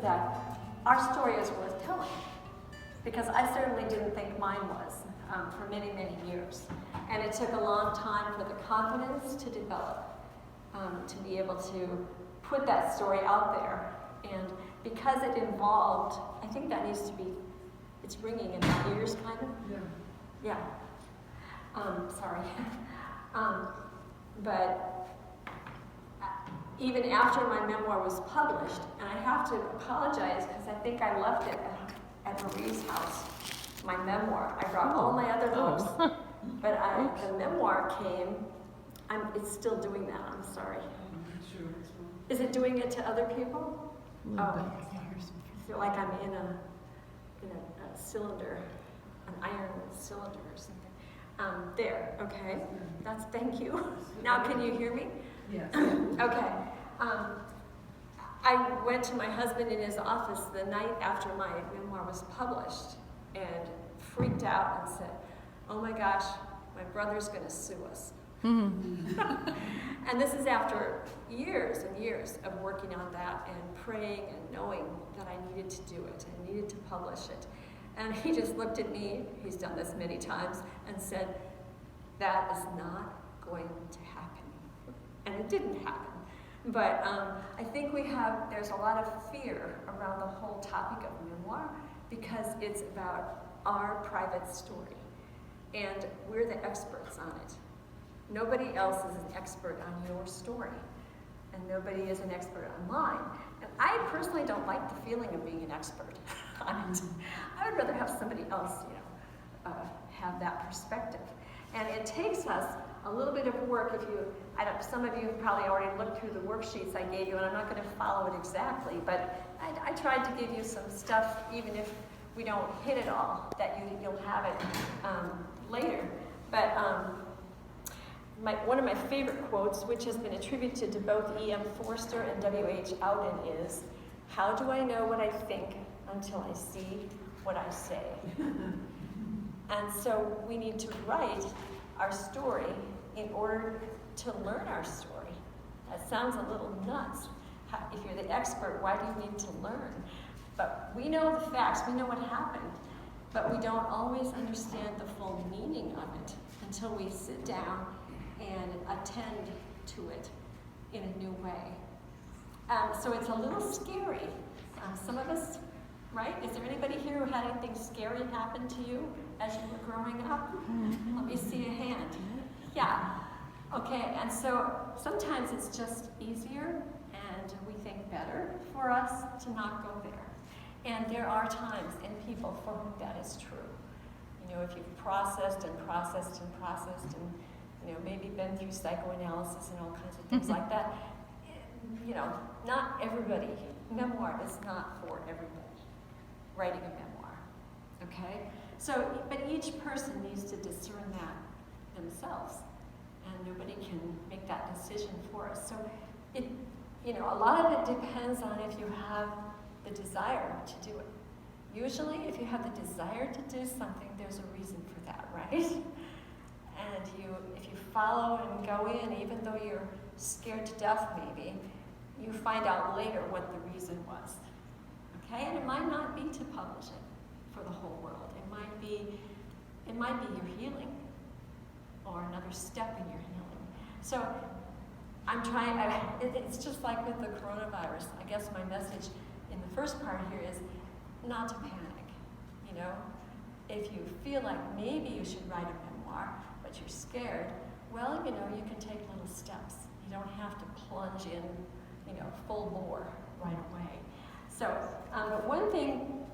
that our story is worth telling. Because I certainly didn't think mine was for many, many years. And it took a long time for the confidence to develop, to be able to put that story out there. And because it involved, I think that needs to be, it's ringing in my ears, kind of. Yeah. Sorry. But even after my memoir was published, and I have to apologize because I think I left it at Marie's house, my memoir. I brought all my other books, but the memoir came, it's still doing that, I'm sorry. Is it doing it to other people? Oh, I feel like I'm in a cylinder, an iron cylinder or something. There, okay. Thank you. Now can you hear me? Yes. Okay. I went to my husband in his office the night after my memoir was published and freaked out and said, oh my gosh, my brother's going to sue us. And this is after years and years of working on that and praying and knowing that I needed to do it and needed to publish it. And he just looked at me, he's done this many times, and said, that is not going to happen. And it didn't happen. But I think there's a lot of fear around the whole topic of memoir because it's about our private story. And we're the experts on it. Nobody else is an expert on your story. And nobody is an expert on mine. And I personally don't like the feeling of being an expert on it. I would rather have somebody else, have that perspective. And it takes us a little bit of work. Some of you have probably already looked through the worksheets I gave you, and I'm not going to follow it exactly, but I tried to give you some stuff, even if we don't hit it all, that you'll have it later. But one of my favorite quotes, which has been attributed to both E.M. Forster and W.H. Auden, is, how do I know what I think until I see what I say? And so we need to write our story in order to learn our story. That sounds a little nuts. If you're the expert, why do you need to learn? But we know the facts, we know what happened, but we don't always understand the full meaning of it until we sit down and attend to it in a new way. So it's a little scary. Some of us, right? Is there anybody here who had anything scary happen to you as you were growing up? Let me see a hand. Yeah. Okay, and so sometimes it's just easier and we think better for us to not go there. And there are times in people for whom that is true. If you've processed and processed and processed and maybe been through psychoanalysis and all kinds of things like that, not everybody, memoir is not for everybody. Writing a memoir, okay? So, but each person needs to discern that themselves, and nobody can make that decision for us. So, a lot of it depends on if you have the desire to do it. Usually, if you have the desire to do something, there's a reason for that, right? And if you follow and go in, even though you're scared to death maybe, you find out later what the reason was. Okay? And it might not be to publish it for the whole world. It might be your healing or another step in your healing. So I'm trying, it's just like with the coronavirus. I guess my message in the first part here is not to panic. If you feel like maybe you should write a memoir, but you're scared, well, you can take little steps. You don't have to plunge in, full bore right away. So, but one thing,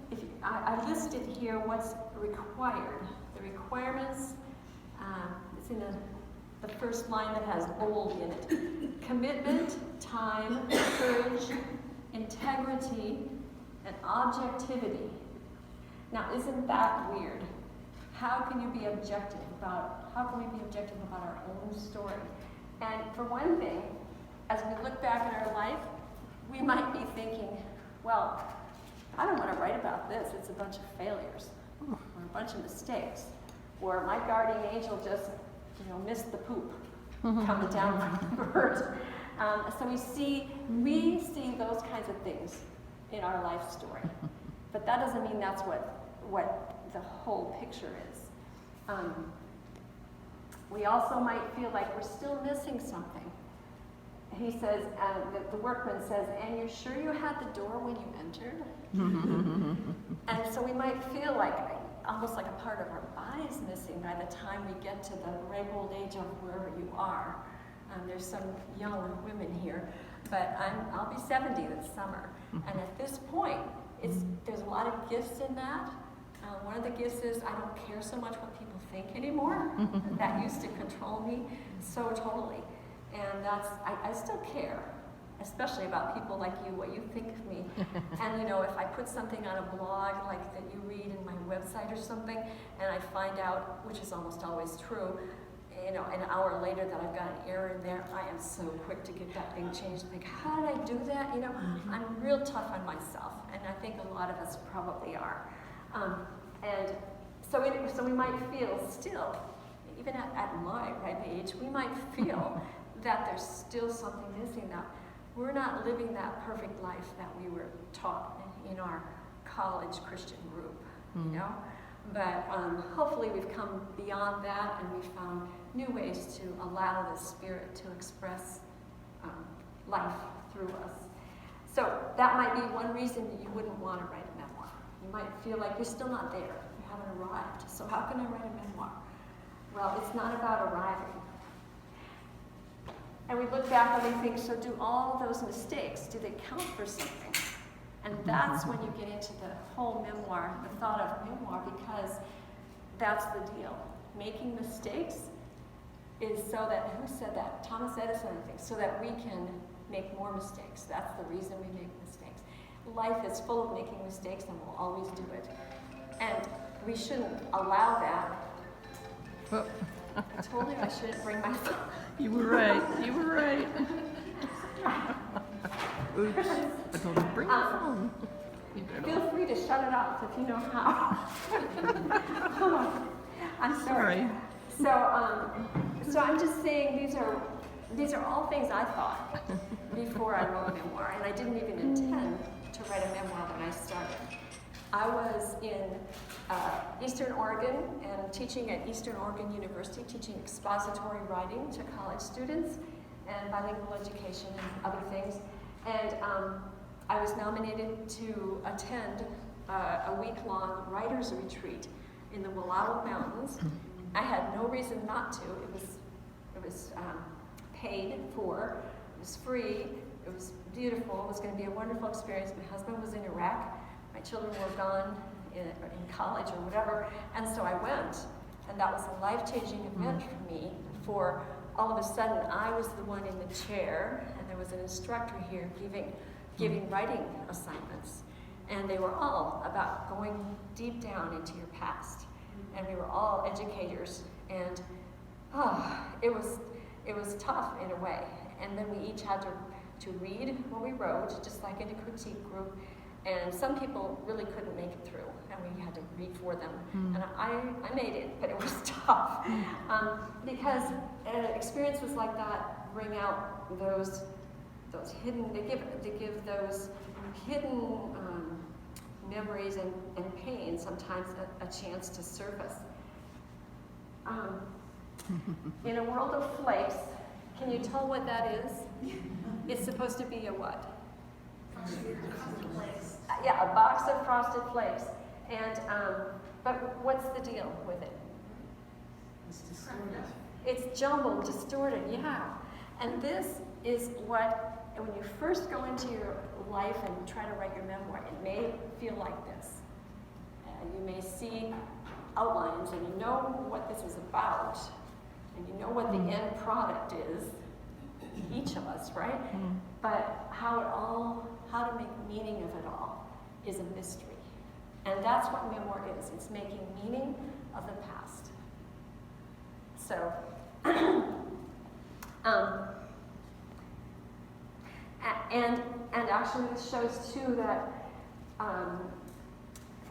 I listed here what's required. The requirements, it's in the first line that has bold in it. Commitment, time, courage, integrity, and objectivity. Now, isn't that weird? How can we be objective about our own story? And for one thing, as we look back at our life, we might be thinking, well, I don't want to write about this. It's a bunch of failures or a bunch of mistakes. Or my guardian angel just, missed the poop coming down from the bird. So we see those kinds of things in our life story. But that doesn't mean that's what the whole picture is. We also might feel like we're still missing something. He says, the workman says, and you're sure you had the door when you entered? And so we might feel like, almost like a part of our body is missing by the time we get to the ripe old age of wherever you are. There's some young women here, but I'll be 70 this summer. And at this point, there's a lot of gifts in that. One of the gifts is I don't care so much what people think anymore. That used to control me so totally. And I still care, especially about people like you, what you think of me. And if I put something on a blog like that you read in my website or something, and I find out, which is almost always true, an hour later that I've got an error in there, I am so quick to get that thing changed. I think, how did I do that? I'm real tough on myself, and I think a lot of us probably are. And so we might feel still, even at my ripe age, we might feel that there's still something missing, that we're not living that perfect life that we were taught in our college Christian group, But hopefully we've come beyond that, and we've found new ways to allow the Spirit to express life through us. So that might be one reason that you wouldn't want to write a memoir. You might feel like you're still not there. You haven't arrived. So how can I write a memoir? Well, it's not about arriving. And we look back and we think, so do all those mistakes, do they count for something? And that's when you get into the whole memoir, the thought of memoir, because that's the deal. Making mistakes is so that, who said that? Thomas Edison, I think, so that we can make more mistakes. That's the reason we make mistakes. Life is full of making mistakes, and we'll always do it. And we shouldn't allow that. I told you I shouldn't bring my phone. You were right. You were right. Oops. I told you to bring your phone. Feel free to shut it off if you know how. I'm sorry. So I'm just saying these are all things I thought before I wrote a memoir, and I didn't even intend to write a memoir when I started. I was in Eastern Oregon and teaching at Eastern Oregon University, teaching expository writing to college students and bilingual education and other things. And I was nominated to attend a week-long writer's retreat in the Wallowa Mountains. I had no reason not to. It was paid for. It was free. It was beautiful. It was going to be a wonderful experience. My husband was in Iraq. My children were gone in college or whatever, and so I went. And that was a life-changing event for me. For all of a sudden, I was the one in the chair, and there was an instructor here giving writing assignments. And they were all about going deep down into your past. And we were all educators, and it was tough in a way. And then we each had to read what we wrote, just like in a critique group. And some people really couldn't make it through, and we had to read for them. And I made it, but it was tough. Because experiences like that bring out those hidden, they give those hidden memories and pain sometimes a chance to surface. In a world of flakes, can you tell what that is? It's supposed to be a what? Yeah, a box of frosted flakes. And but what's the deal with it? It's distorted. It's jumbled, distorted, yeah. And this is what, when you first go into your life and try to write your memoir, it may feel like this. You may see outlines, and you know what this is about, and you know what the end product is, each of us, right? But how to make meaning of it all is a mystery. And that's what memoir is. It's making meaning of the past. So, and actually this shows too that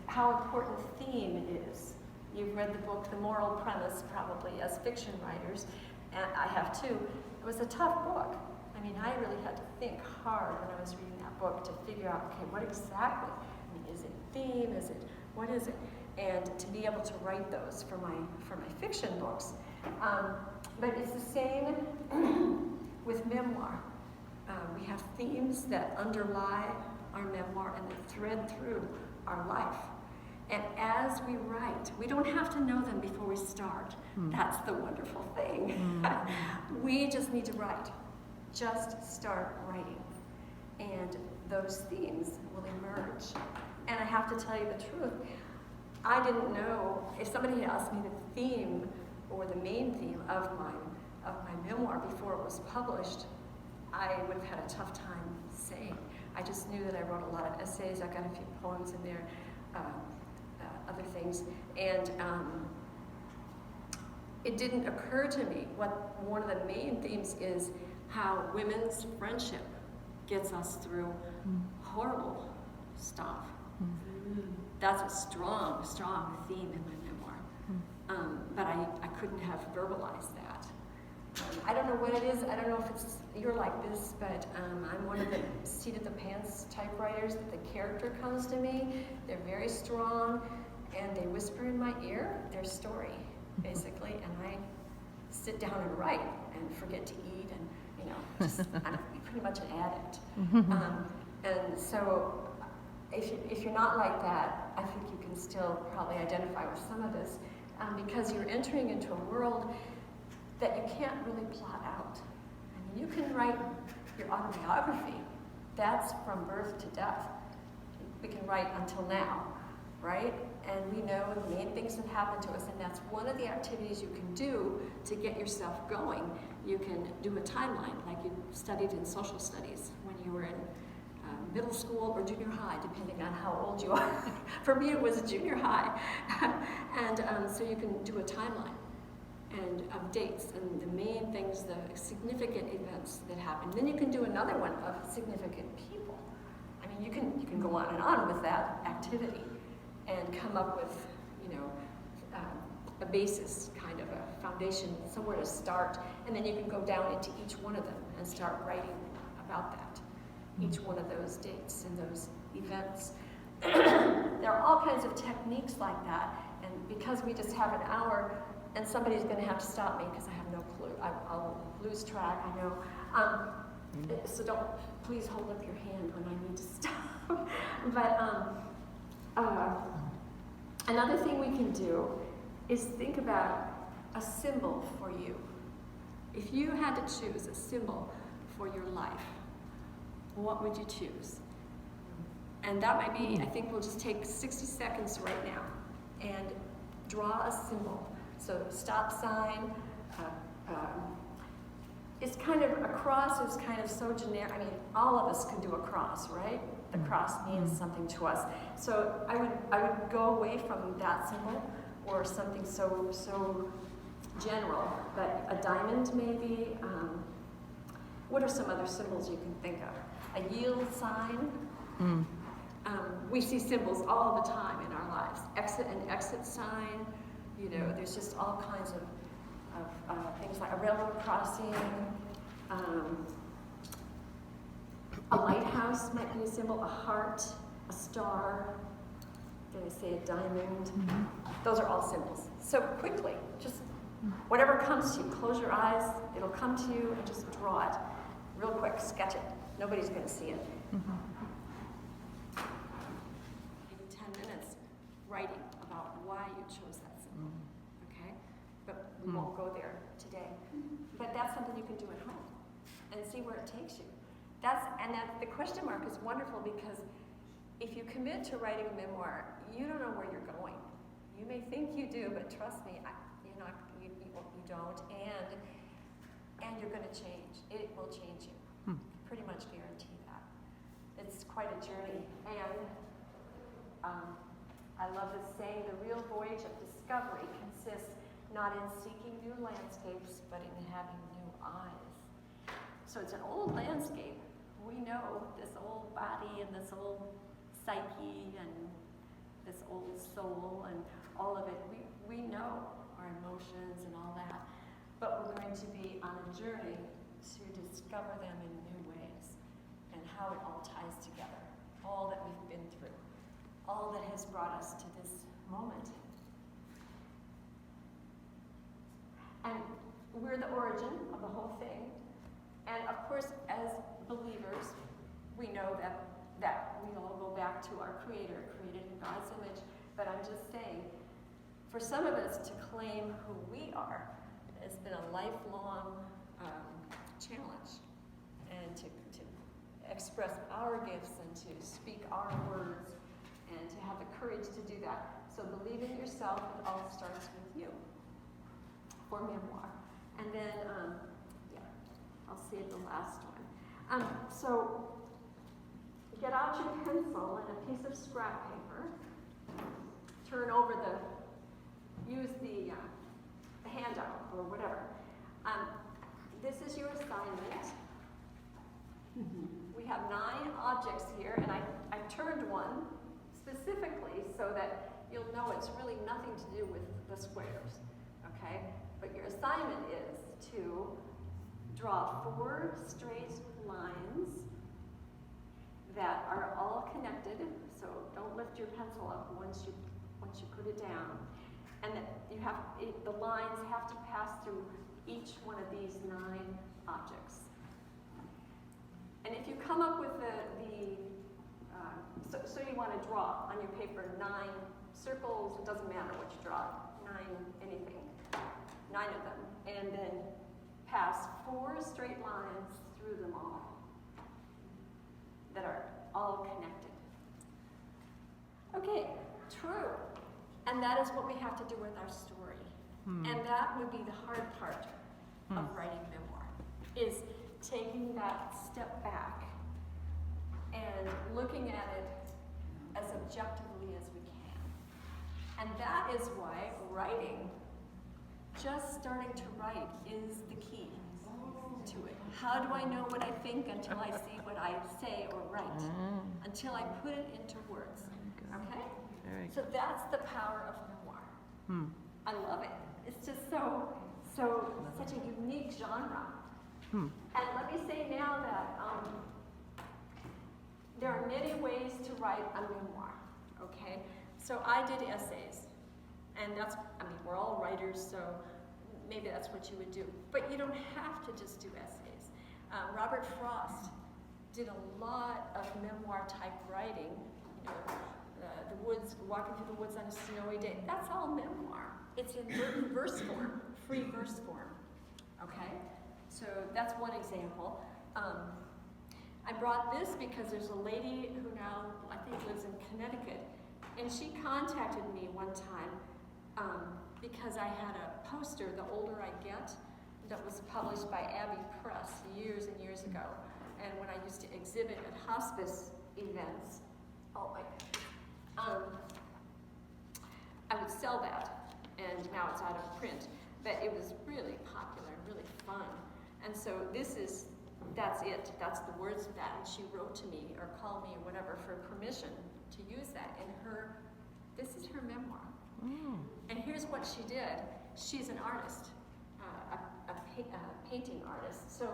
how important theme is. You've read the book, The Moral Premise, probably as fiction writers, and I have too. It was a tough book. I mean, I really had to think hard when I was reading that book to figure out, okay, what exactly? I mean, is it theme? Is it, what is it? And to be able to write those for my fiction books. But it's the same with memoir. We have themes that underlie our memoir and that thread through our life. And as we write, we don't have to know them before we start. That's the wonderful thing. We just need to write. Just start writing. And those themes will emerge. And I have to tell you the truth, I didn't know, if somebody had asked me the theme or the main theme of my memoir before it was published, I would have had a tough time saying. I just knew that I wrote a lot of essays, I got a few poems in there, other things, and it didn't occur to me what one of the main themes is, how women's friendship gets us through horrible stuff. That's a strong, strong theme in my memoir. But I couldn't have verbalized that. I don't know what it is. I don't know if you're like this, but I'm one of the seat-at-the-pants typewriters that the character comes to me. They're very strong, and they whisper in my ear their story, basically, and I sit down and write and forget to eat, and just I'm pretty much an addict. And so if you're not like that, I think you can still probably identify with some of this, because you're entering into a world that you can't really plot out. I mean, you can write your autobiography. That's from birth to death. We can write until now, right? And we know the main things that happen to us, and that's one of the activities you can do to get yourself going. You can do a timeline, like you studied in social studies when you were in middle school or junior high, depending on how old you are. For me, it was junior high. And so you can do a timeline and of dates and the main things, the significant events that happen. Then you can do another one of significant people. I mean, you can go on and on with that activity and come up with, a basis, kind of a foundation, somewhere to start, and then you can go down into each one of them and start writing about that, each one of those dates and those events. There are all kinds of techniques like that, and because we just have an hour, and somebody's going to have to stop me because I have no clue. I'll lose track, I know. So please hold up your hand when I need to stop. But another thing we can do is think about a symbol for you. If you had to choose a symbol for your life, what would you choose? And that might be, I think we'll just take 60 seconds right now and draw a symbol. So stop sign, it's kind of, a cross is kind of so generic. I mean, all of us can do a cross, right? The cross means something to us. So I would go away from that symbol, or something so general, but a diamond maybe. What are some other symbols you can think of? A yield sign. We see symbols all the time in our lives. An exit sign. There's just all kinds of things, like a railroad crossing. A lighthouse might be a symbol. A heart, a star. Did I say a diamond? Those are all symbols. So quickly, just whatever comes to you, close your eyes, it'll come to you, and just draw it. Real quick, sketch it. Nobody's going to see it. Maybe 10 minutes writing about why you chose that symbol. Okay? But we won't go there today. But that's something you can do at home and see where it takes you. The question mark is wonderful, because if you commit to writing a memoir, you don't know where you're going. You may think you do, but trust me, you don't, and you're going to change. It will change you. Pretty much guarantee that. It's quite a journey, and I love this saying: the real voyage of discovery consists not in seeking new landscapes, but in having new eyes. So it's an old landscape. We know this old body and this old psyche and this old soul and all of it. We know our emotions and all that, but we're going to be on a journey to discover them in new ways and how it all ties together, all that we've been through, all that has brought us to this moment. And we're the origin of the whole thing. And of course, as believers, we know that we all go back to our Creator, created in God's image. But I'm just saying, for some of us to claim who we are has been a lifelong challenge. And to express our gifts and to speak our words and to have the courage to do that. So believe in yourself, it all starts with you. For memoir. And then, I'll save the last one. So get out your pencil and a piece of scrap paper. Turn over use the handout or whatever. This is your assignment. We have 9 objects here, and I turned one specifically so that you'll know it's really nothing to do with the squares, okay? But your assignment is to draw 4 straight lines that are all connected, so don't lift your pencil up once you put it down. And that the lines have to pass through each one of these 9 objects. And if you come up with so you want to draw on your paper 9 circles, it doesn't matter what you draw, 9 anything, 9 of them, and then pass 4 straight lines through them all that are all connected. Okay, true. And that is what we have to do with our story. And that would be the hard part of writing memoir, is taking that step back and looking at it as objectively as we can. And that is why writing, just starting to write, is the key to it. How do I know what I think until I see what I say or write? Until I put it into words. Okay? Very So that's the power of memoir. I love it. It's just such a unique genre. And let me say now that there are many ways to write a memoir, okay? So I did essays, and we're all writers, so maybe that's what you would do. But you don't have to just do essays. Robert Frost did a lot of memoir-type writing, the woods, walking through the woods on a snowy day. That's all memoir. It's in verse form, free verse form, okay? So that's one example. I brought this because there's a lady who now, I think, lives in Connecticut, and she contacted me one time because I had a poster, The Older I Get, that was published by Abbey Press years and years ago. And when I used to exhibit at hospice events, I would sell that, and now it's out of print. But it was really popular, really fun. And so that's it. That's the words of that. And she wrote to me or called me or whatever for permission to use that in this is her memoir. And here's what she did. She's an artist, a painting artist. So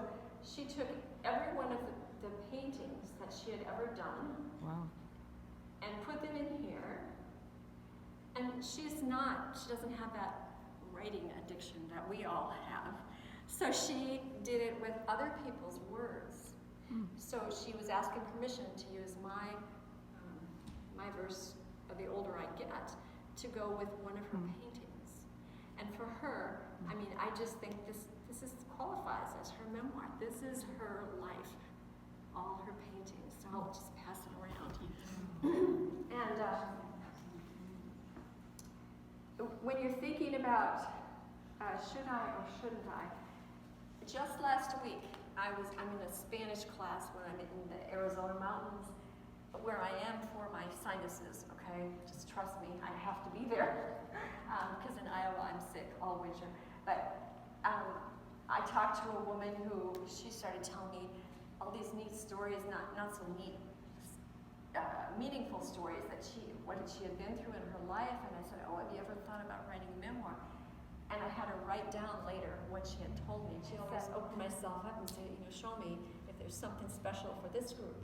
she took every one of the paintings that she had ever done and put them in here. And she doesn't have that writing addiction that we all have. So she did it with other people's words. So she was asking permission to use my verse of The Older I Get to go with one of her paintings. And for her, I just think this qualifies as her memoir. This is her life, all her paintings. So I'll just pass it around. And when you're thinking about should I or shouldn't I, just last week I'm in a Spanish class when I'm in the Arizona mountains, where I am for my sinuses, okay? Just trust me, I have to be there, because in Iowa I'm sick all winter. But I talked to a woman who, she started telling me all these neat stories, not so neat, meaningful stories that what she had been through in her life. And I said, have you ever thought about writing a memoir? And I had her write down later what what she had told me. She always opened myself up and said, show me if there's something special for this group.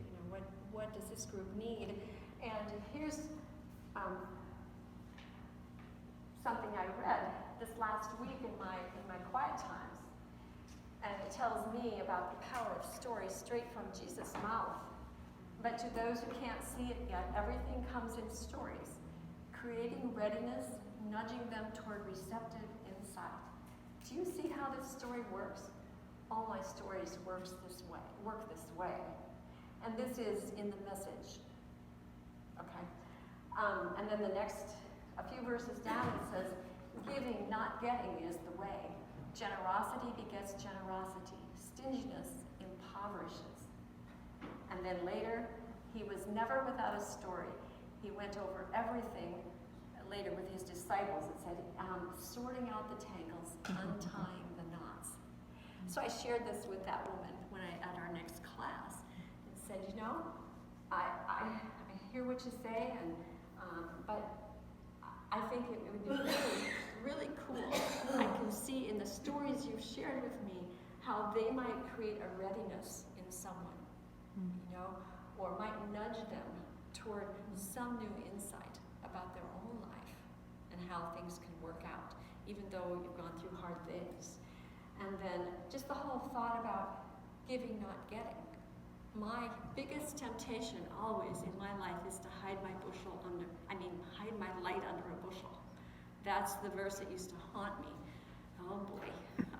What does this group need? And here's something I read this last week in my quiet times. And it tells me about the power of stories straight from Jesus' mouth. But to those who can't see it yet, everything comes in stories, creating readiness, nudging them toward receptive insight. Do you see how this story works? All my stories work this way. And this is in the Message. Okay? And then a few verses down, it says, giving, not getting is the way. Generosity begets generosity. Stinginess impoverishes. And then later, he was never without a story. He went over everything later with his disciples. It said, sorting out the tangles, untying the knots. So I shared this with that woman at our next class and said, I hear what you say, but I think it would be really, really cool. I can see in the stories you've shared with me how they might create a readiness in someone, or might nudge them toward some new insight about their own life and how things can work out, even though you've gone through hard things. And then just the whole thought about giving, not getting. My biggest temptation always in my life is to hide my light under a bushel. That's the verse that used to haunt me. Oh boy,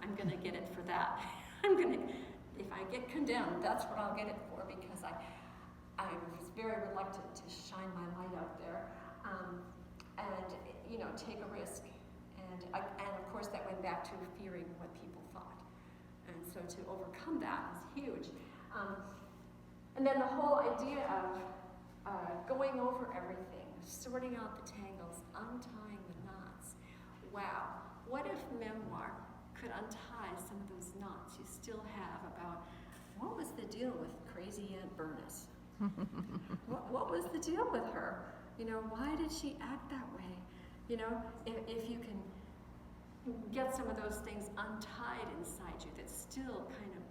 I'm gonna get it for that. If I get condemned, that's what I'll get it for, because I was very reluctant to shine my light out there, and take a risk. And of course that went back to fearing what people thought. And so to overcome that is huge. And then the whole idea of going over everything, sorting out the tangles, untying the knots. Wow, what if memoir could untie some of those knots you still have about what was the deal with crazy Aunt Bernice? What was the deal with her? Why did she act that way? If you can get some of those things untied inside you that still kind of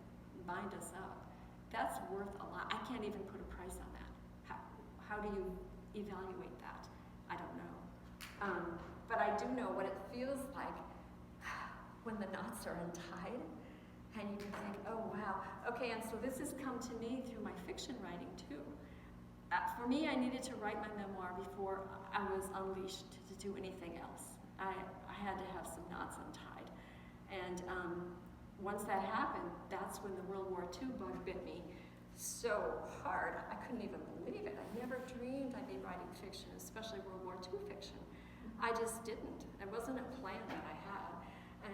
bind us up, that's worth a lot. I can't even put a price on that. How do you evaluate that? I don't know. But I do know what it feels like when the knots are untied, and you can think, oh wow, okay, and so this has come to me through my fiction writing too. For me, I needed to write my memoir before I was unleashed to do anything else. I had to have some knots untied. And once that happened, that's when the World War II bug bit me so hard. I couldn't even believe it. I never dreamed I'd be writing fiction, especially World War II fiction. I just didn't. It wasn't a plan that I had.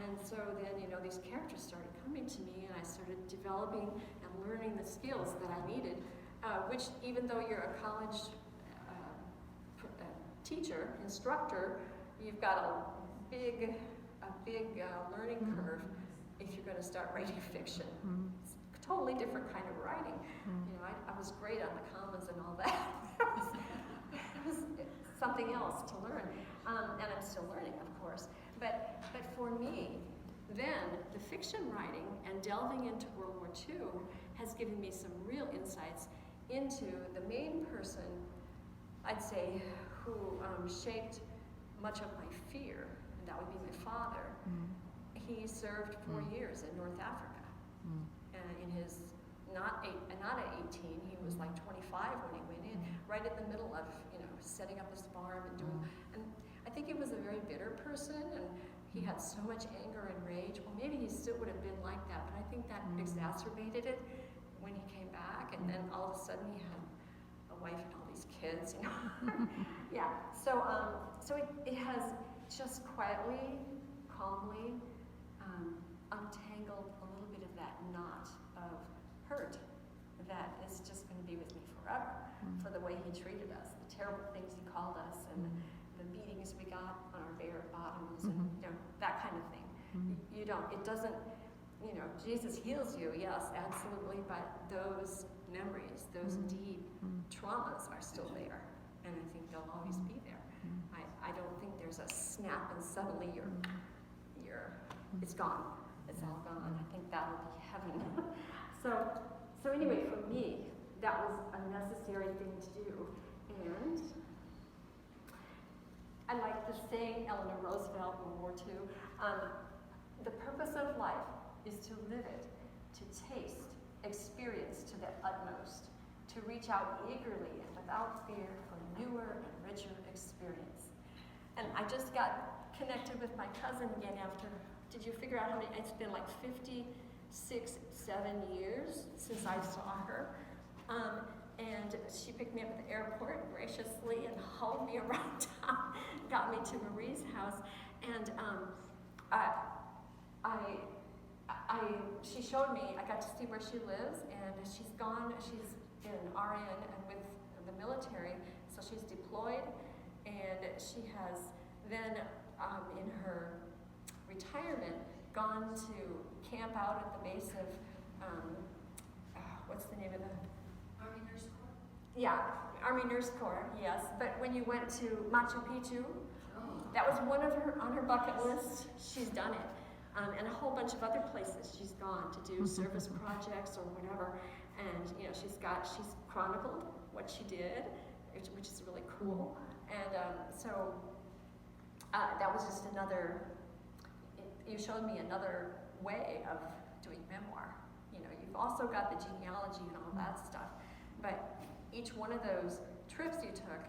And so then, these characters started coming to me, and I started developing and learning the skills that I needed, which even though you're a college teacher, instructor, you've got a big learning curve if you're going to start writing fiction. It's a totally different kind of writing. I was great on the commas and all that. It was something else to learn, and I'm still learning, of course. But for me, then the fiction writing and delving into World War II has given me some real insights into the main person, I'd say, who shaped much of my fear, and that would be my father. He served 4 years in North Africa, and in his not at 18, he was like 25 when he went in, right in the middle of setting up his farm and doing. And I think he was a very bitter person, and he had so much anger and rage. Well, maybe he still would have been like that, but I think that exacerbated it when he came back, and then all of a sudden he had a wife and all these kids. Yeah. So it has just quietly, calmly untangled a little bit of that knot of hurt that is just going to be with me forever, for the way he treated us, the terrible things he called us, and the beatings we got on our bare bottoms, and that kind of thing. It doesn't, Jesus heals you, yes, absolutely, but those memories, those deep traumas are still there, and I think they'll always be there. I don't think there's a snap and suddenly it's gone. it's all gone. I think that'll be heaven. So anyway, for me, that was a necessary thing to do. And I like the saying, Eleanor Roosevelt, World War II, the purpose of life is to live it, to taste, experience to the utmost, to reach out eagerly and without fear for newer and richer experience. And I just got connected with my cousin again after, did you figure out how many, it's been like 7 years since I saw her. And she picked me up at the airport graciously and hauled me around town, got me to Marie's house, and she showed me, I got to see where she lives, and she's an RN and with the military, so she's deployed, and she has then, in her retirement, gone to camp out at the base of, what's the name of the... Army Nurse Corps? Yeah, Army Nurse Corps, yes. But when you went to Machu Picchu, that was one of her, on her bucket list, she's done it. And a whole bunch of other places she's gone to do service projects or whatever. And you know, she's chronicled what she did, which is really cool. And so that was just another, you showed me another way of doing memoir. You know, you've also got the genealogy and all that stuff, but each one of those trips you took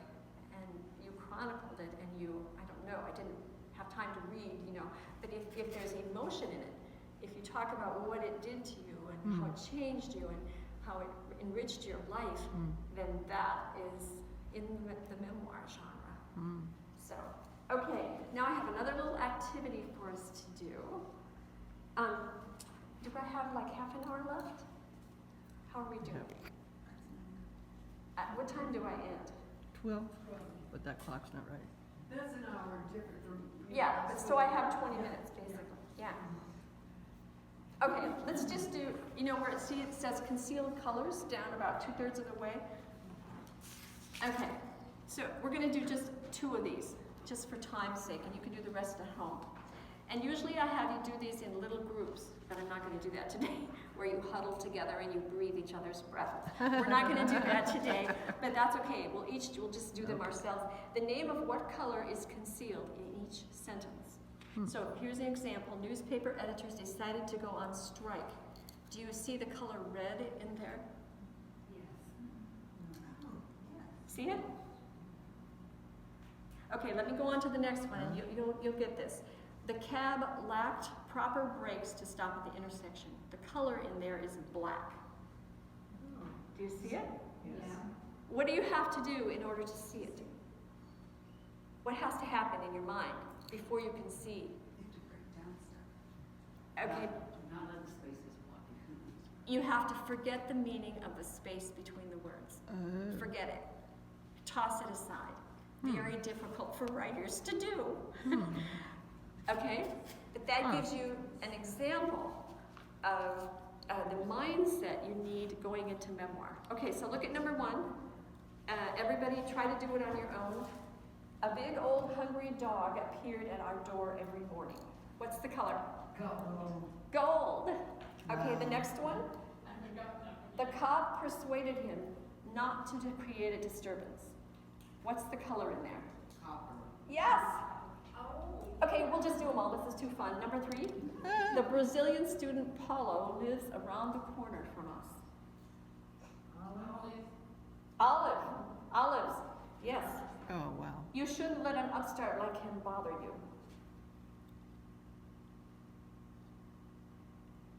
and you chronicled it, and I don't know, I didn't have time to read, you know, but if there's emotion in it, if you talk about what it did to you and how it changed you and how it enriched your life, then that is in the memoir genre. So, okay, now I have another little activity for us to do. Do I have like half an hour left? How are we doing? At what time do I end? 12, but that clock's not right. That's an hour different from... Yeah, but so I have 20 minutes basically, yeah. Okay, let's just do, you know where it says concealed colors down about 2/3 of the way? Okay, so we're gonna do just 2 of these, just for time's sake, and you can do the rest at home. And usually I have you do these in little groups, but I'm not going to do that today, where you huddle together and you breathe each other's breath. We're not going to do that today, but that's okay. We'll just do them ourselves. The name of what color is concealed in each sentence. So here's an example. Newspaper editors decided to go on strike. Do you see the color red in there? Yes. See it? Okay, let me go on to the next one, and you'll get this. The cab lacked proper brakes to stop at the intersection. The color in there is black. Do you see it? Yes. What do you have to do in order to see it? What has to happen in your mind before you can see? You have to break down stuff. Okay, Do not let the spaces block you. you have to forget the meaning of the space between the words. Forget it. Toss it aside. Very difficult for writers to do. Okay, but that gives you an example of the mindset you need going into memoir. Okay, so look at number 1. Everybody try to do it on your own. A big old hungry dog appeared at our door every morning. What's the color? Go. Gold. Okay, the next one. The cop persuaded him not to create a disturbance. What's the color in there? Copper. Yes. Okay, we'll just do them all. This is too fun. Number 3, the Brazilian student Paulo lives around the corner from us. Olives. Yes. Oh, wow. You shouldn't let an upstart like him bother you.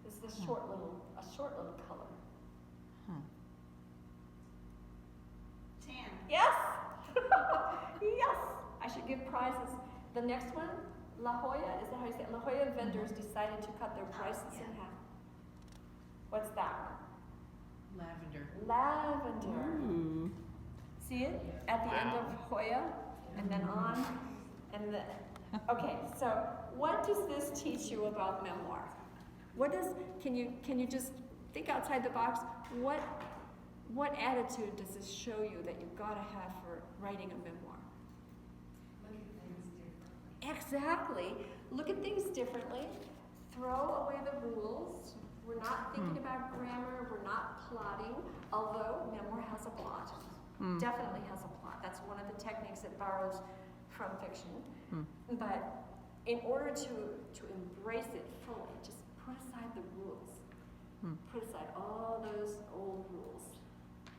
This is a short little color. Tan. Yes. Yes. I should give prizes. The next one, La Jolla, is that how you say it? La Jolla vendors decided to cut their prices in half. What's that one? Lavender. Lavender. See it? At the end of Hoya, and then on, and then, okay, so what does this teach you about memoir? Can you just think outside the box? What attitude does this show you that you've got to have for writing a memoir? Look at things differently. Exactly. Look at things differently. throw away the rules. We're not thinking about grammar. We're not plotting, although memoir has a plot. Definitely has a plot. That's one of the techniques it borrows from fiction. But in order to embrace it fully, just put aside the rules. Put aside all those old rules.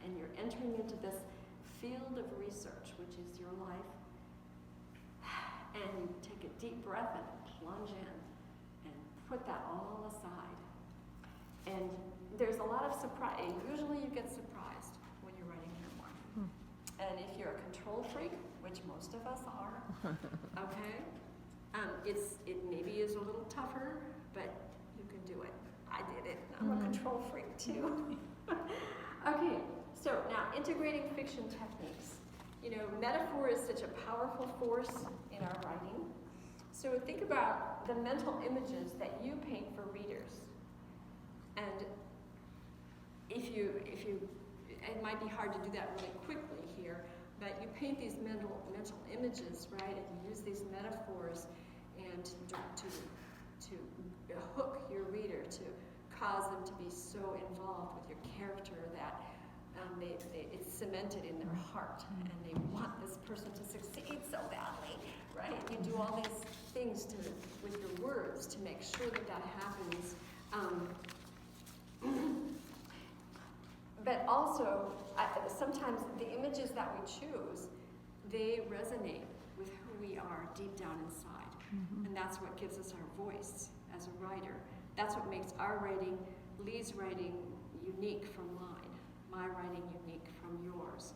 And you're entering into this field of research, which is your life. And you take a deep breath and plunge in and put that all aside. And there's a lot of surprise. Usually you get surprised when you're writing memoir. And if you're a control freak, which most of us are, okay, it maybe is a little tougher, but you can do it. I did it. I'm a control freak too. Okay, so now integrating fiction techniques. You know, metaphor is such a powerful force in our writing. So think about the mental images that you paint for readers. And if you, it might be hard to do that really quickly here, but you paint these mental images, right? And you use these metaphors and to hook your reader, to cause them to be so involved with your character that it's cemented in their heart, and they want this person to succeed so badly, right? You do all these things with your words to make sure that happens. But also, sometimes the images that we choose, they resonate with who we are deep down inside. And that's what gives us our voice as a writer. That's what makes our writing, Lee's writing, unique from mine, my writing unique from yours.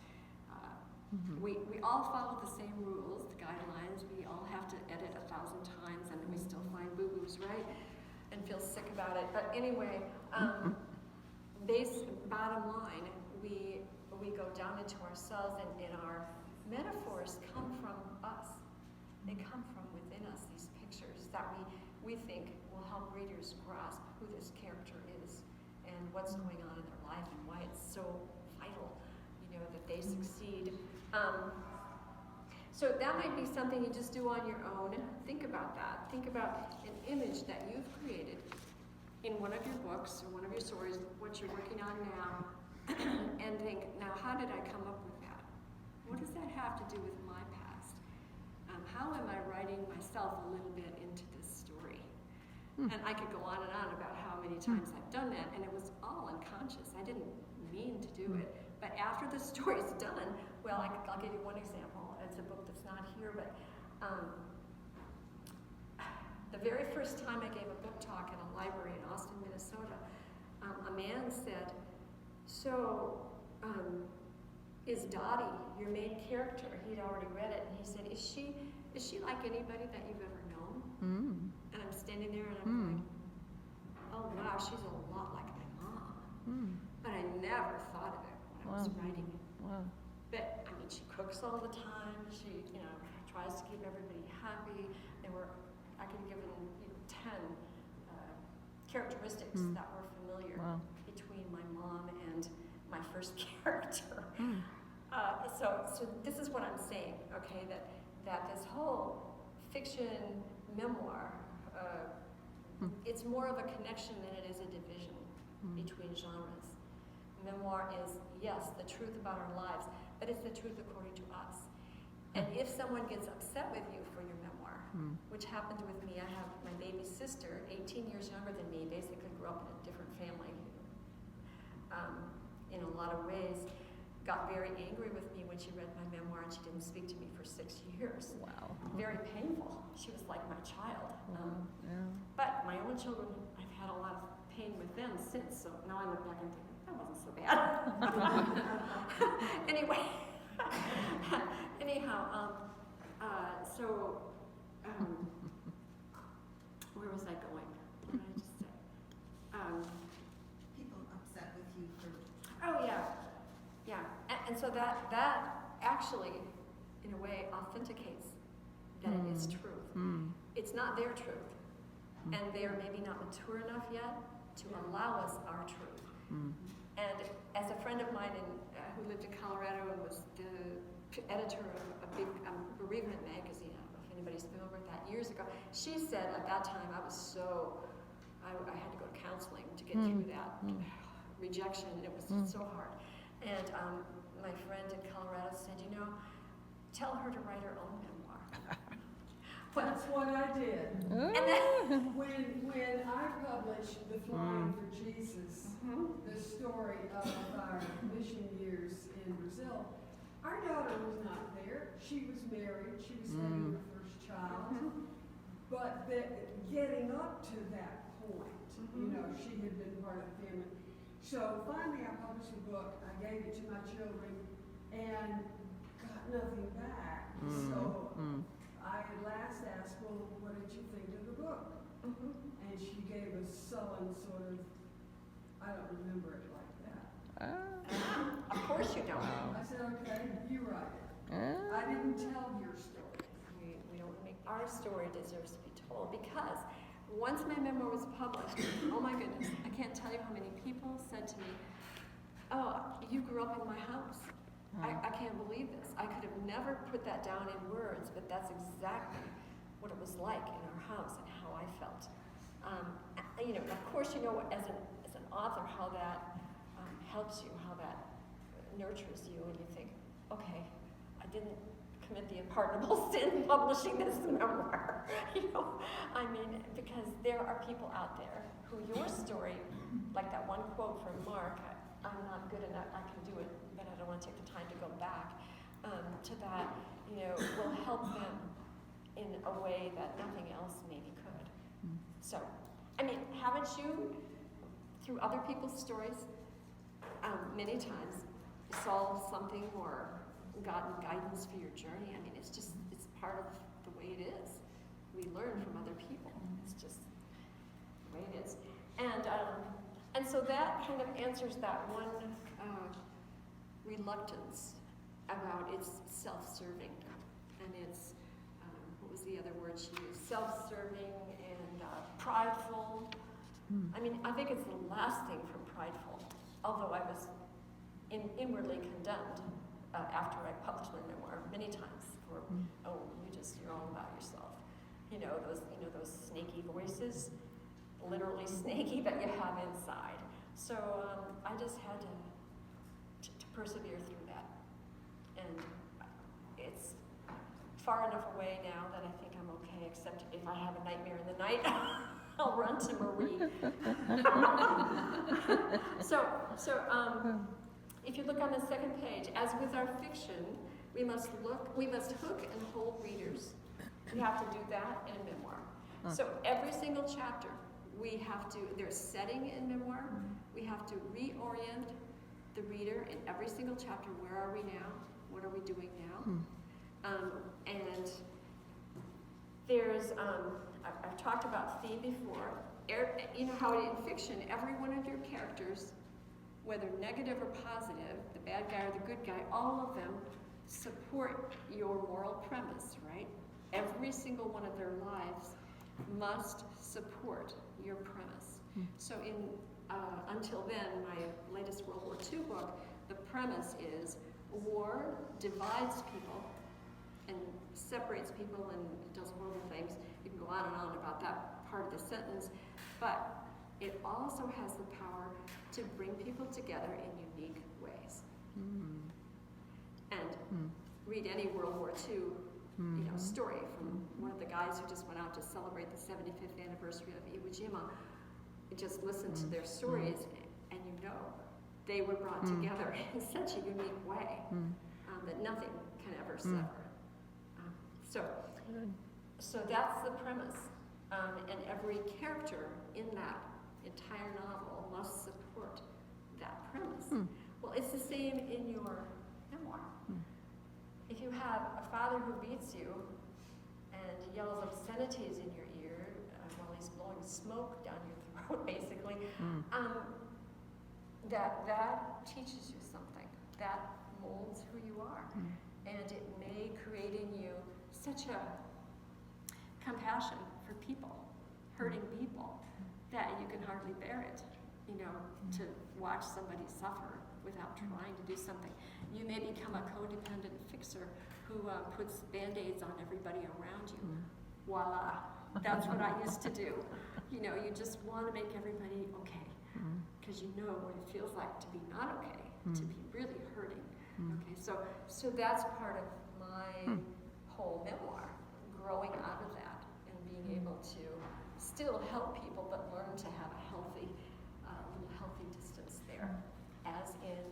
We all follow the same rules, the guidelines. We all have to edit 1,000 times, and we still find boo-boos, right? And feel sick about it. But anyway, bottom line, we go down into ourselves, and our metaphors come from us. They come from within us, these pictures that we think will help readers grasp who this character is and what's going on in their life and why it's so vital, you know, that they succeed. So that might be something you just do on your own. Think about that. Think about an image that you've created in one of your books or one of your stories, what you're working on now, and think, now how did I come up with that? What does that have to do with my past? How am I writing myself a little bit into this story? And I could go on and on about how many times I've done that, and it was all unconscious. I didn't mean to do it. But after the story's done, well, I'll give you one example. It's a book that's not here, but the very first time I gave a book talk at a library in Austin, Minnesota, a man said, so, is Dottie, your main character? He'd already read it, and he said, is she like anybody that you've ever known? And I'm standing there and I'm like, oh wow, she's a lot like my mom. But I never thought of it when I was writing it. But I mean, she cooks all the time. She, you know, tries to keep everybody happy. I could give them 10 characteristics that were familiar between my mom and my first character. So this is what I'm saying, okay? That this whole fiction memoir, it's more of a connection than it is a division between genres. Memoir is, yes, the truth about our lives, but it's the truth according to us. And if someone gets upset with you for your memoir, which happened with me, I have my baby sister, 18 years younger than me, basically grew up in a different family in a lot of ways, got very angry with me when she read my memoir, and she didn't speak to me for 6 years. Wow. Very painful. She was like my child. But my own children, I've had a lot of pain with them since, so now I look back and think, that wasn't so bad. Anyway, where was I going? What did I just say? People upset with you for. Oh yeah. And so that actually, in a way, authenticates that it is truth. It's not their truth, and they are maybe not mature enough yet to allow us our truth. And as a friend of mine who lived in Colorado and was the editor of a big bereavement magazine, I don't know if anybody's familiar with that, years ago, she said at that time I was so I had to go to counseling to get through that rejection, and it was so hard. And my friend in Colorado said, you know, tell her to write her own memoir. That's what I did. And then, When I published The Flying for Jesus, the story of our mission years in Brazil, our daughter was not there. She was married. She was having her first child. But getting up to that point, you know, she had been part of the family. So finally I published the book. I gave it to my children and got nothing back. So I at last asked, well, what did you think of the book? And she gave a sullen sort of, I don't remember it like that. of course you don't. I said, okay, you write it. I didn't tell your story. We don't make, our story deserves to be told, because once my memoir was published, oh my goodness, I can't tell you how many people said to me, oh, you grew up in my house. I can't believe this. I could have never put that down in words, but that's exactly what it was like in our house and how I felt. You know, of course, you know, as an author, how that helps you, how that nurtures you, and you think, okay, I didn't commit the unpardonable sin publishing this memoir. You know, I mean, because there are people out there who your story, like that one quote from Mark, I'm not good enough, I can do it, but I don't want to take the time to go back, to that, you know, will help them in a way that nothing else maybe could. So, I mean, haven't you, through other people's stories, many times solved something or gotten guidance for your journey? I mean, it's just, it's part of the way it is. We learn from other people. It's just the way it is. And so that kind of answers that one reluctance about it's self-serving, and it's, what was the other word she used? Self-serving and prideful. I mean, I think it's the last thing from prideful, although I was inwardly condemned after I published my memoir many times for, oh, you're all about yourself. You know, those snaky voices, literally snaky, that you have inside. So I just had to persevere through that. And it's far enough away now that I think I'm okay, except if I have a nightmare in the night, I'll run to Marie. So if you look on the second page, as with our fiction, we must hook and hold readers. We have to do that in a memoir. So every single chapter, there's setting in memoir, we have to reorient the reader in every single chapter. Where are we now? What are we doing now? And there's, I've talked about theme before. You know how in fiction, every one of your characters, whether negative or positive, the bad guy or the good guy, all of them support your moral premise, right? Every single one of their lives must support your premise. So until then, my latest World War II book, the premise is war divides people and separates people and does horrible things. You can go on and on about that part of the sentence, but it also has the power to bring people together in unique ways. And read any World War II story from one of the guys who just went out to celebrate the 75th anniversary of Iwo Jima. You just listen to their stories, and you know they were brought together in such a unique way that nothing can ever sever. So that's the premise, and every character in that entire novel must support that premise. Well, it's the same in your memoir. If you have a father who beats you and yells obscenities in your ear while he's blowing smoke down your throat, basically, that teaches you something. That molds who you are. And it may create in you such a compassion for people, hurting people, that you can hardly bear it, to watch somebody suffer without trying to do something. You may become a codependent fixer who puts Band-Aids on everybody around you. Voila, that's what I used to do. You know, you just want to make everybody okay, Mm. because you know what it feels like to be not okay, to Mm. be really hurting. Mm. Okay, so that's part of my whole memoir, growing out of that and being able to still help people, but learn to have a healthy, little healthy distance there, as in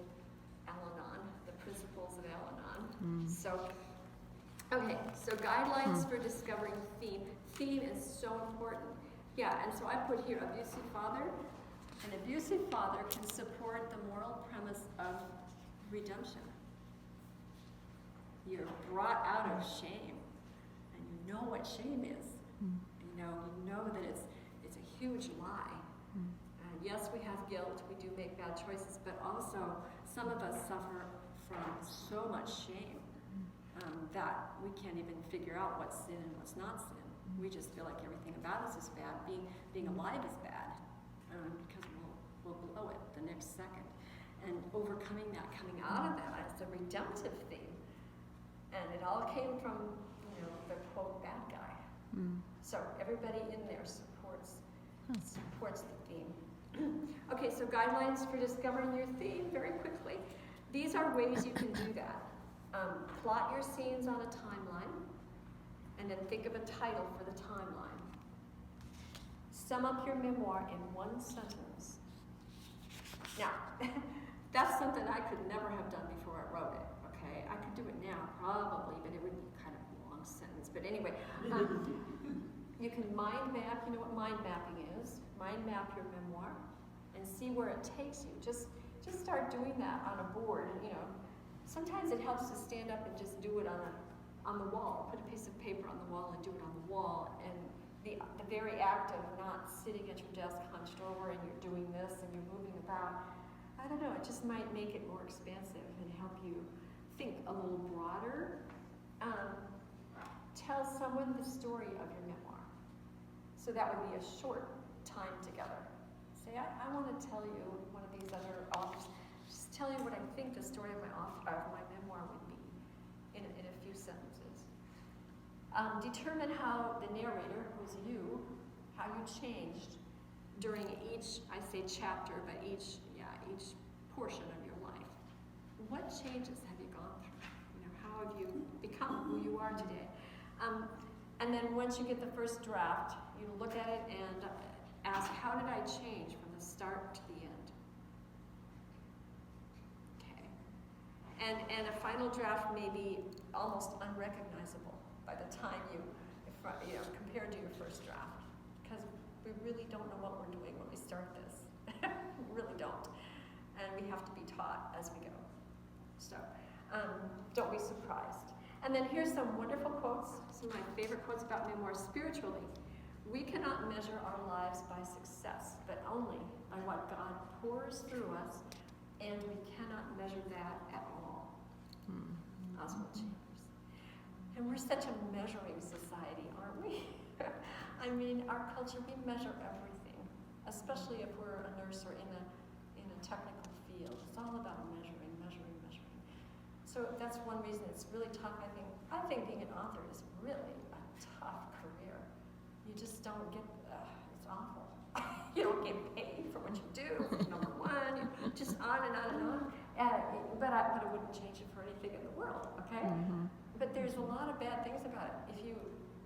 Al-Anon, the principles of Al-Anon. Mm. So, okay, so guidelines for discovering theme. Theme is so important. Yeah, and so I put here abusive father. An abusive father can support the moral premise of redemption. You're brought out of shame, and you know what shame is. Mm. You know that it's a huge lie. Mm. And yes, we have guilt, we do make bad choices, but also some of us suffer from so much shame that we can't even figure out what's sin and what's not sin. We just feel like everything about us is bad. Being alive is bad because we'll blow it the next second. And overcoming that, coming out of that, it's a redemptive theme. And it all came from, the quote, bad guy. Mm. So everybody in there supports the theme. Okay, so guidelines for discovering your theme very quickly. These are ways you can do that. Plot your scenes on a timeline, and then think of a title for the timeline. Sum up your memoir in one sentence. Now, that's something I could never have done before I wrote it, okay? I could do it now, probably, but it would be kind of a long sentence. But anyway, you can mind map, you know what mind mapping is? Mind map your memoir and see where it takes you. Just start doing that on a board, Sometimes it helps to stand up and just do it on the wall. Put a piece of paper on the wall and do it on the wall. And the very act of not sitting at your desk hunched over and you're doing this and you're moving about, I don't know, it just might make it more expansive and help you think a little broader. Tell someone the story of your memoir. So that would be a short time together. Say, I want to tell you one of these other authors. Just tell you what I think the story of my memoir would be in a few sentences. Determine how the narrator, who's you, how you changed during each, I say chapter, but each portion of your life. What changes have you gone through? How have you become who you are today? And then once you get the first draft, you look at it and ask, how did I change from the start to the end? Okay. And a final draft may be almost unrecognizable by the time compared to your first draft, because we really don't know what we're doing when we start this. We really don't. And we have to be taught as we go. So don't be surprised. And then here's some wonderful quotes, some of my favorite quotes about memoirs spiritually. We cannot measure our lives by success, but only by what God pours through us, and we cannot measure that at all. Oswald Chambers. And we're such a measuring society, aren't we? I mean, our culture, we measure everything, especially if we're a nurse or in a technical field. It's all about measuring. So that's one reason it's really tough, I think being an author is really a tough career. You just don't get, it's awful. You don't get paid for what you do, number one, just on and on and on. But I wouldn't change it for anything in the world, okay? Mm-hmm. But there's a lot of bad things about it. If you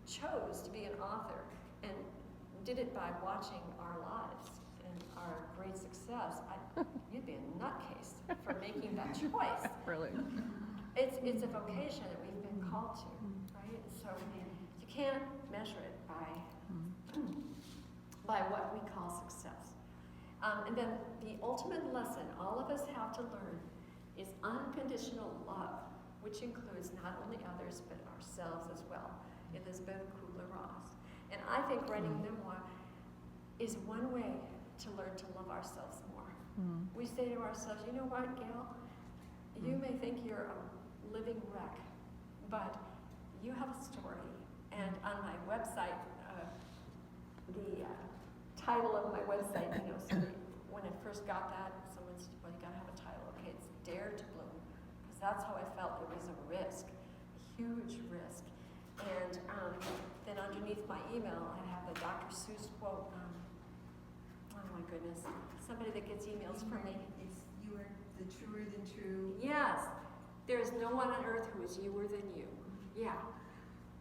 chose to be an author and did it by watching our lives and our great success, you'd be a nutcase for making that choice. Really? It's a vocation that we've been called to, right? So you can't measure it by what we call success. And then the ultimate lesson all of us have to learn is unconditional love, which includes not only others but ourselves as well. Elizabeth Kubler-Ross. And I think writing memoir is one way to learn to love ourselves more. We say to ourselves, you know what, Gail? You may think you're a living wreck, but you have a story. And on my website, the title of my website, so when I first got that, someone said, well, you gotta have a title. Okay, it's Dare to Bloom, because that's how I felt. It was a risk, a huge risk. And then underneath my email, I have the Dr. Seuss quote, goodness. Somebody that gets emails from me. You are the truer than true. Yes, there is no one on earth who is youer than you. Yeah,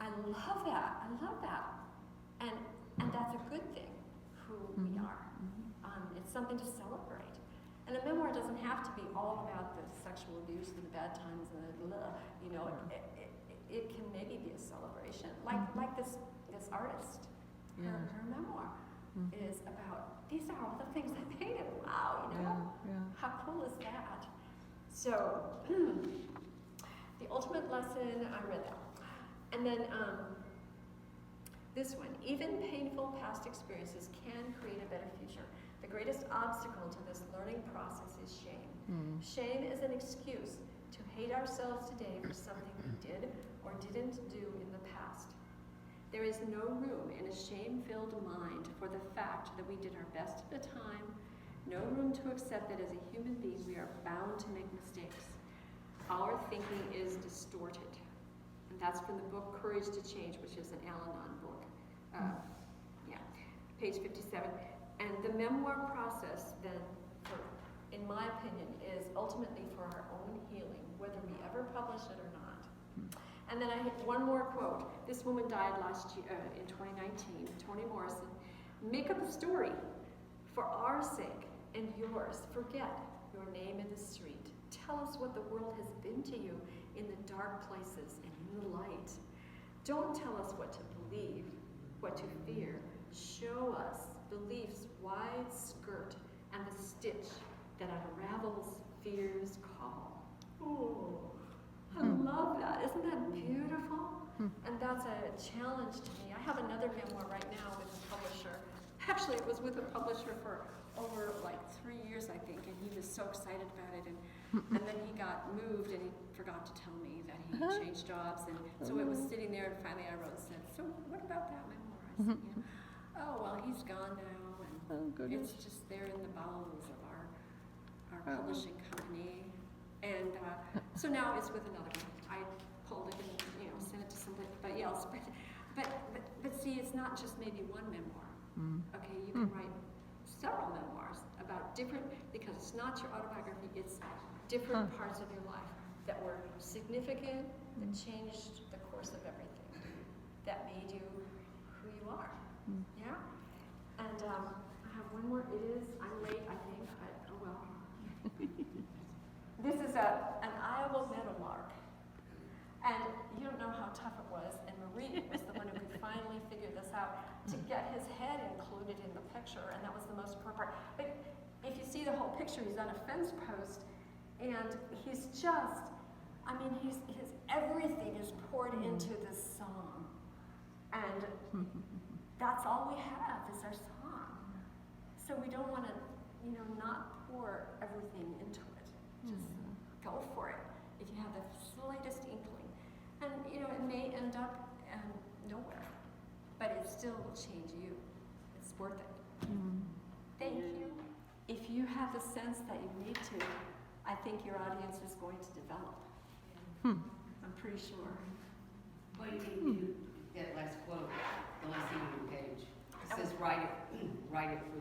I love that. I love that, and that's a good thing. Who we are. It's something to celebrate. And a memoir doesn't have to be all about the sexual abuse and the bad times and the blah. You know, it can maybe be a celebration, like this artist. Her memoir is about, these are all the things I painted. Wow, you know, how cool is that? So, the ultimate lesson, I read that. And then this one, even painful past experiences can create a better future. The greatest obstacle to this learning process is shame. Shame is an excuse to hate ourselves today for something we did or didn't do in the past. There is no room in a shame-filled mind for the fact that we did our best at the time, no room to accept that as a human being we are bound to make mistakes. Our thinking is distorted. And that's from the book Courage to Change, which is an Al-Anon book. Page 57. And the memoir process then, in my opinion, is ultimately for our own healing, whether we ever publish it or not. And then I had one more quote. This woman died last year, in 2019, Toni Morrison. Make up a story for our sake and yours. Forget your name in the street. Tell us what the world has been to you in the dark places and in the light. Don't tell us what to believe, what to fear. Show us belief's wide skirt and the stitch that unravels fear's call. Oh, I love that. Isn't that beautiful? And that's a challenge to me. I have another memoir right now with a publisher. Actually, it was with a publisher for over like 3 years, I think, and he was so excited about it. And then he got moved and he forgot to tell me that he changed jobs. And so it was sitting there, and finally I wrote and said, so what about that memoir? I said, oh, well, he's gone now. And it's just there in the bowels of our publishing company. And so now it's with another one. I pulled it and, sent it to somebody else. But see, it's not just maybe one memoir. Okay, you can write several memoirs about different, because it's not your autobiography, it's different parts of your life that were significant, that changed the course of everything, that made you who you are. Yeah? And I have one more. I'm late, I think, but oh well. This is an Iowa meadowlark. And you don't know how tough it was, and Marie was the one who could finally figure this out, to get his head included in the picture, and that was the most important part. But if you see the whole picture, he's on a fence post, and he's just, his everything is poured into this song. And that's all we have is our song. So we don't want to, not pour everything into it. Just go for it if you have the slightest inkling. And, it may end up nowhere, but it still will change you. It's worth it. Thank you. If you have the sense that you need to, I think your audience is going to develop. I'm pretty sure. Well, you that last quote, the last thing on the page, it says write it for